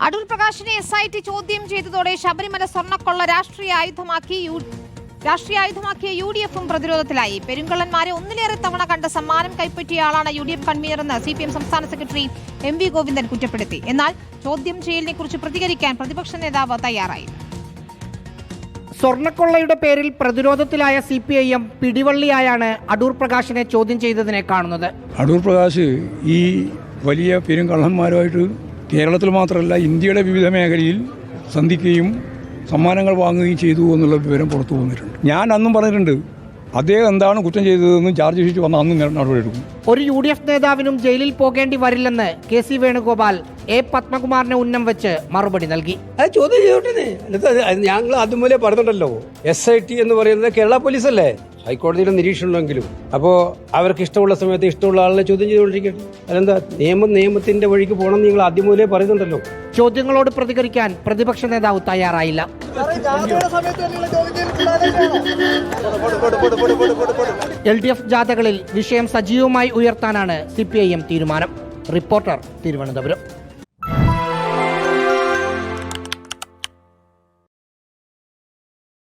Adoor പ്രകാശിനെ SIT ചോദ്യം ചെയ്തതോടെ ശബരിമല സ്വർണ്ണക്കൊള്ള രാഷ്ട്രീയ ആയുധമാക്കിയ UDFും പ്രതിരോധത്തിലായി. പെരുങ്കള്ളന്മാരെ ഒന്നിലേറെ തവണ കണ്ട സമ്മാനം കൈപ്പറ്റിയ ആളാണ് UDF കൺവീനറെന്ന് CPM സംസ്ഥാന സെക്രട്ടറി MV ഗോവിന്ദൻ കുറ്റപ്പെടുത്തി. എന്നാൽ ചോദ്യം ചെയ്യലിനെ കുറിച്ച് പ്രതികരിക്കാൻ പ്രതിപക്ഷ നേതാവ് തയ്യാറായില്ല. സ്വർണ്ണക്കൊള്ളയുടെ പേരിൽ പ്രതിരോധത്തിലായ CPIM പിടിവള്ളിയായാണ് അടൂർ പ്രകാശിനെ ചോദ്യം ചെയ്തതിനെ കാണുന്നത്. അടൂർ പ്രകാശ് ഈ വലിയ പെരുങ്കള്ളന്മാരുമായിട്ട് കേരളത്തിൽ മാത്രമല്ല ഇന്ത്യയുടെ വിവിധ മേഖലയിൽ സന്ധിക്കുകയും സമ്മാനങ്ങൾ വാങ്ങുകയും ചെയ്തു എന്നുള്ള വിവരം പുറത്തു വന്നിട്ടുണ്ട്. ഞാൻ അന്നും പറഞ്ഞിട്ടുണ്ട്, അദ്ദേഹം എന്താണ് കുറ്റം ചെയ്തതെന്ന് ചാർജ് ഷീറ്റ് വന്ന അന്ന് നടപടിയെടുക്കും. ഒരു UDF നേതാവിനും ജയിലിൽ പോകേണ്ടി വരില്ലെന്ന് KC വേണുഗോപാൽ A പത്മകുമാറിനെ ഉന്നം വെച്ച് മറുപടി നൽകി. അത് ചോദ്യം ചെയ്തോട്ടെ. ഞങ്ങൾ അതുപോലെ പറഞ്ഞിട്ടുണ്ടല്ലോ, SIT എന്ന് പറയുന്നത് കേരള പോലീസ് അല്ലേ, ഹൈക്കോടതിയുടെ നിരീക്ഷണമെങ്കിലും. അപ്പോൾ അവർക്ക് ഇഷ്ടമുള്ള സമയത്ത് ഇഷ്ടമുള്ള ആളിനെ ചോദ്യം ചെയ്തുകൊണ്ടിരിക്കട്ടെ. അതെന്താ, നിയമത്തിന്റെ വഴിക്ക് പോകണം നിങ്ങൾ ആദ്യം മുതലേ പറയുന്നുണ്ടല്ലോ. ചോദ്യങ്ങളോട് പ്രതികരിക്കാൻ പ്രതിപക്ഷ നേതാവ് തയ്യാറായില്ല. LDF ജാഥകളിൽ വിഷയം സജീവമായി ഉയർത്താനാണ് CPIM തീരുമാനം. റിപ്പോർട്ടർ, തിരുവനന്തപുരം.